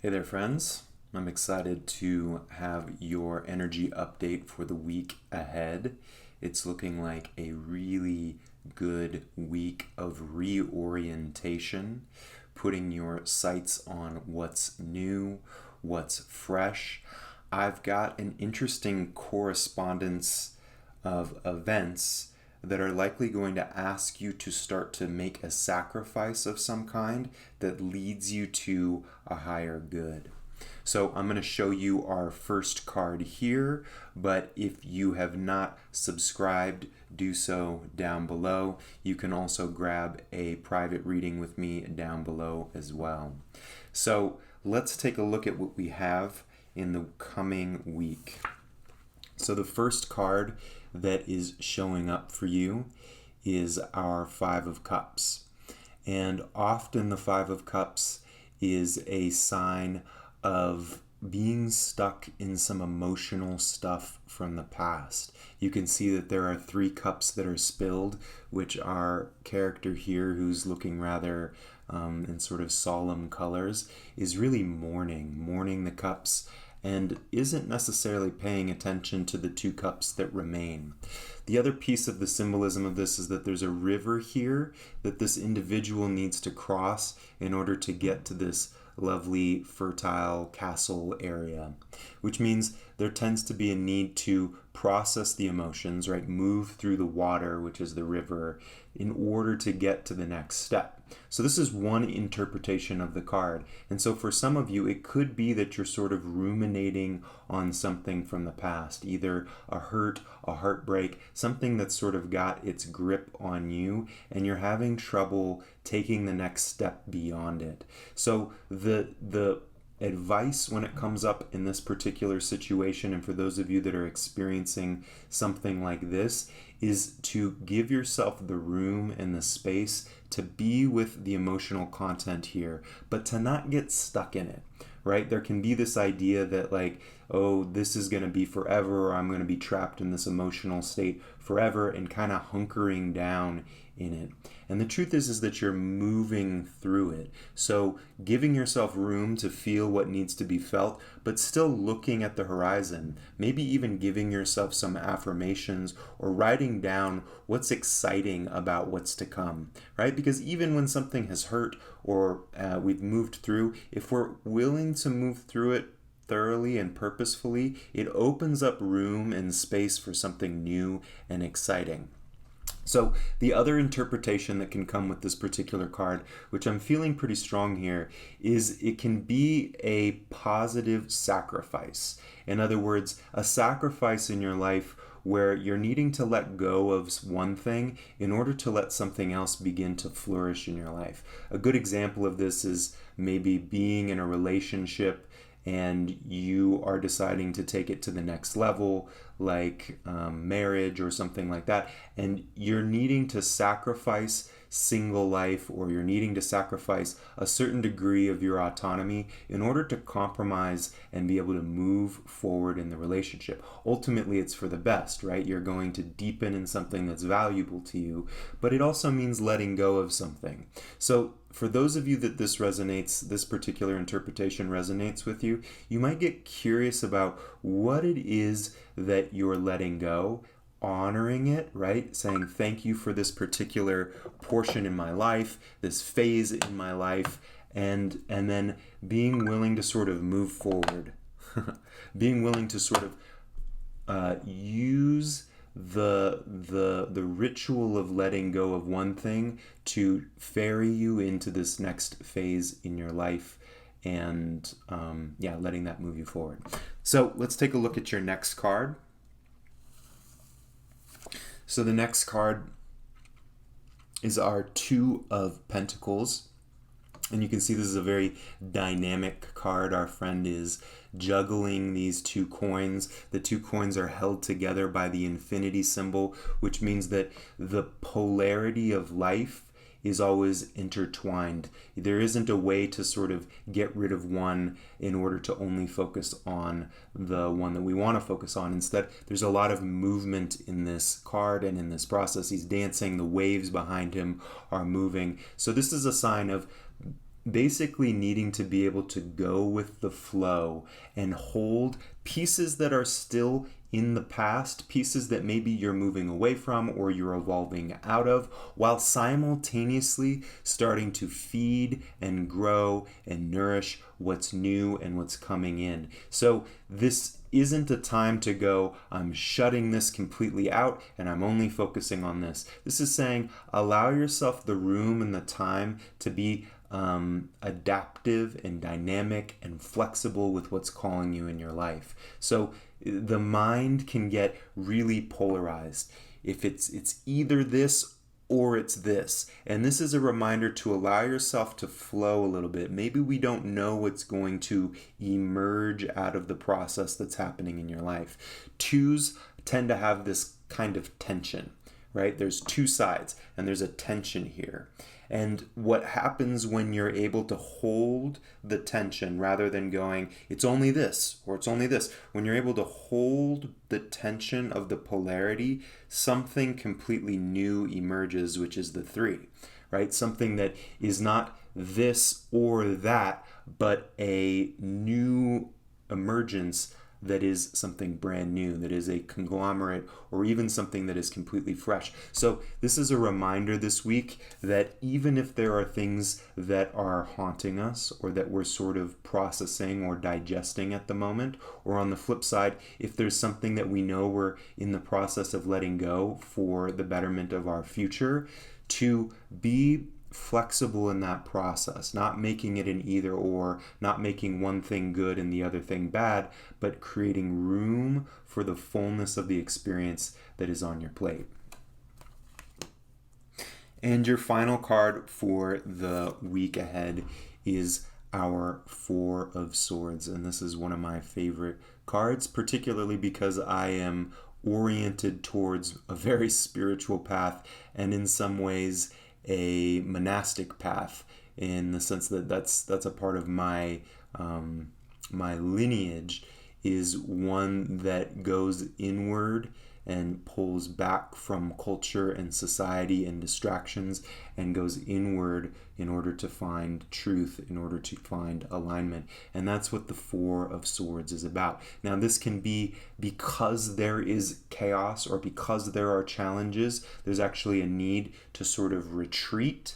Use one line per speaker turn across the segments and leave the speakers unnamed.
Hey there, friends. I'm excited to have your energy update for the week ahead. It's looking like a really good week of reorientation, putting your sights on what's new, what's fresh. I've got an interesting correspondence of events that are likely going to ask you to start to make a sacrifice of some kind that leads you to a higher good. So I'm going to show you our first card here, but if you have not subscribed, do so down below. You can also grab a private reading with me down below as well. So let's take a look at what we have in the coming week. So the first card that is showing up for you is our Five of Cups. And often the Five of Cups is a sign of being stuck in some emotional stuff from the past. You can see that there are 3 cups that are spilled, which our character here, who's looking rather in sort of solemn colors, is really mourning the cups, and isn't necessarily paying attention to the 2 cups that remain. The other piece of the symbolism of this is that there's a river here that this individual needs to cross in order to get to this lovely fertile castle area, which means there tends to be a need to process the emotions, right? Move through the water, which is the river, in order to get to the next step. So this is one interpretation of the card. And so for some of you, it could be that you're sort of ruminating on something from the past, either a hurt, a heartbreak, something that's sort of got its grip on you, and you're having trouble taking the next step beyond it. So the advice when it comes up in this particular situation, and for those of you that are experiencing something like this, is to give yourself the room and the space to be with the emotional content here, but to not get stuck in it, right? There can be this idea that like, oh, this is going to be forever, or I'm going to be trapped in this emotional state forever, and kind of hunkering down in it. And the truth is that you're moving through it. So giving yourself room to feel what needs to be felt, but still looking at the horizon, maybe even giving yourself some affirmations or writing down what's exciting about what's to come, right? Because even when something has hurt or we've moved through, if we're willing to move through it thoroughly and purposefully, it opens up room and space for something new and exciting. So the other interpretation that can come with this particular card, which I'm feeling pretty strong here, is it can be a positive sacrifice. In other words, a sacrifice in your life where you're needing to let go of one thing in order to let something else begin to flourish in your life. A good example of this is maybe being in a relationship and you are deciding to take it to the next level, like marriage or something like that, and you're needing to sacrifice single life, or you're needing to sacrifice a certain degree of your autonomy in order to compromise and be able to move forward in the relationship. Ultimately, it's for the best, right? You're going to deepen in something that's valuable to you, but it also means letting go of something. So for those of you that this resonates, this particular interpretation resonates with you, you might get curious about what it is that you're letting go, honoring it, right? Saying thank you for this particular portion in my life, this phase in my life, and then being willing to sort of move forward. Being willing to sort of use the ritual of letting go of one thing to ferry you into this next phase in your life, and letting that move you forward. So let's take a look at your next card. So the next card is our Two of Pentacles. And you can see this is a very dynamic card. Our friend is juggling these 2 coins. The 2 coins are held together by the infinity symbol, which means that the polarity of life is always intertwined. There isn't a way to sort of get rid of one in order to only focus on the one that we want to focus on. Instead, there's a lot of movement in this card and in this process. He's dancing, the waves behind him are moving. So this is a sign of basically needing to be able to go with the flow and hold pieces that are still in the past, pieces that maybe you're moving away from or you're evolving out of, while simultaneously starting to feed and grow and nourish what's new and what's coming in. So this isn't a time to go, I'm shutting this completely out and I'm only focusing on this. This is saying allow yourself the room and the time to be adaptive and dynamic and flexible with what's calling you in your life. So the mind can get really polarized. If it's either this or it's this. And this is a reminder to allow yourself to flow a little bit. Maybe we don't know what's going to emerge out of the process that's happening in your life. Twos tend to have this kind of tension, right? There's two sides and there's a tension here. And what happens when you're able to hold the tension rather than going, it's only this or it's only this, when you're able to hold the tension of the polarity, something completely new emerges, which is the three, right? Something that is not this or that, but a new emergence that is something brand new, that is a conglomerate, or even something that is completely fresh. So this is a reminder this week that even if there are things that are haunting us or that we're sort of processing or digesting at the moment, or on the flip side, if there's something that we know we're in the process of letting go for the betterment of our future, to be flexible in that process, not making it an either or, not making one thing good and the other thing bad, but creating room for the fullness of the experience that is on your plate. And your final card for the week ahead is our Four of Swords. And this is one of my favorite cards, particularly because I am oriented towards a very spiritual path and in some ways a monastic path, in the sense that that's a part of my my lineage, is one that goes inward and pulls back from culture and society and distractions and goes inward in order to find truth, in order to find alignment. And that's what the Four of Swords is about. Now, this can be because there is chaos or because there are challenges, there's actually a need to sort of retreat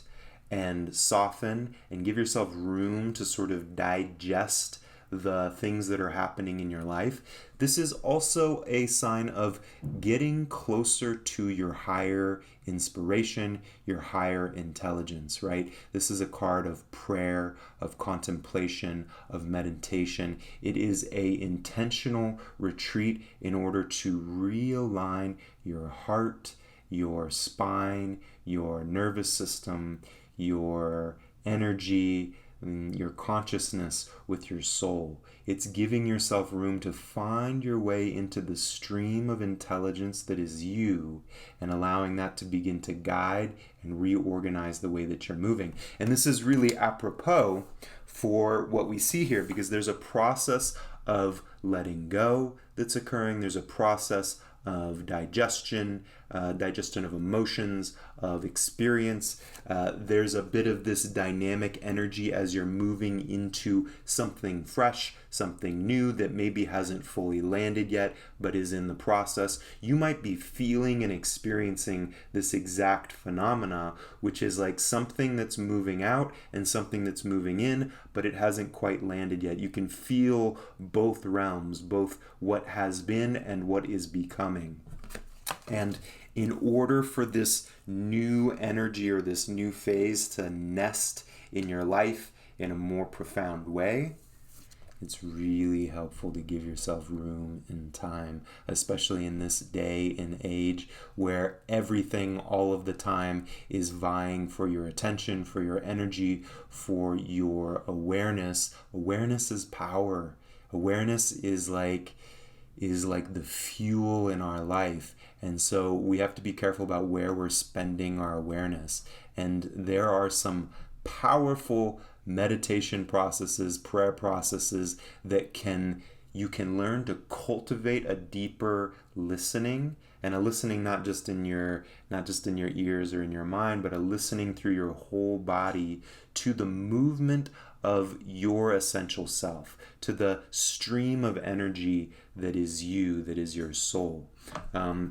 and soften and give yourself room to sort of digest the things that are happening in your life. This is also a sign of getting closer to your higher inspiration, your higher intelligence, right? This is a card of prayer, of contemplation, of meditation. It is a intentional retreat in order to realign your heart, your spine, your nervous system, your energy, your consciousness with your soul. It's giving yourself room to find your way into the stream of intelligence that is you and allowing that to begin to guide and reorganize the way that you're moving. And this is really apropos for what we see here, because there's a process of letting go that's occurring. There's a process of digestion of emotions, of experience. There's a bit of this dynamic energy as you're moving into something fresh, something new that maybe hasn't fully landed yet, but is in the process. You might be feeling and experiencing this exact phenomena, which is like something that's moving out and something that's moving in, but it hasn't quite landed yet. You can feel both realms, both what has been and what is becoming. And in order for this new energy or this new phase to nest in your life in a more profound way, it's really helpful to give yourself room and time, especially in this day and age where everything all of the time is vying for your attention, for your energy, for your awareness. Awareness is power. Awareness is like the fuel in our life. And so we have to be careful about where we're spending our awareness. And there are some powerful meditation processes, prayer processes that you can learn to cultivate a deeper listening and a listening not just in your ears or in your mind, but a listening through your whole body to the movement of your essential self, to the stream of energy that is you, that is your soul.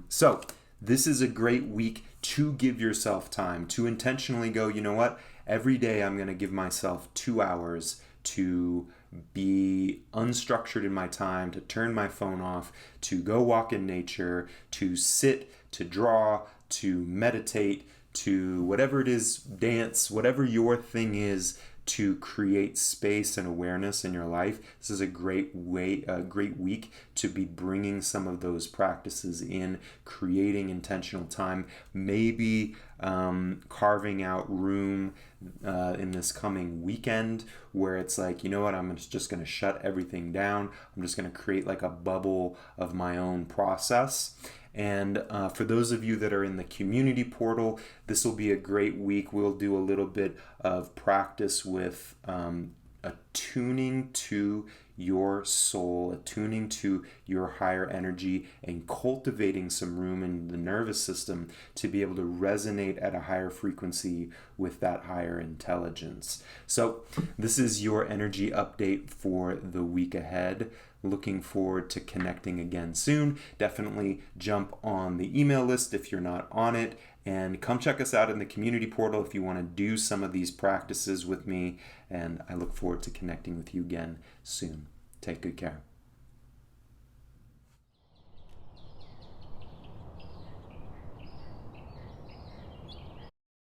So this is a great week to give yourself time to intentionally go, you know what, every day I'm going to give myself 2 hours to be unstructured in my time, to turn my phone off, to go walk in nature, to sit, to draw, to meditate, to whatever it is, dance, whatever your thing is, to create space and awareness in your life. This is a great week to be bringing some of those practices in, creating intentional time, maybe carving out room in this coming weekend where it's like, you know what, I'm just going to shut everything down. I'm just going to create like a bubble of my own process. And for those of you that are in the community portal, this will be a great week. We'll do a little bit of practice with attuning to your soul, attuning to your higher energy, and cultivating some room in the nervous system to be able to resonate at a higher frequency with that higher intelligence. So this is your energy update for the week ahead. Looking forward to connecting again soon. Definitely jump on the email list if you're not on it, and come check us out in the community portal if you want to do some of these practices with me. And I look forward to connecting with you again soon. Take good care.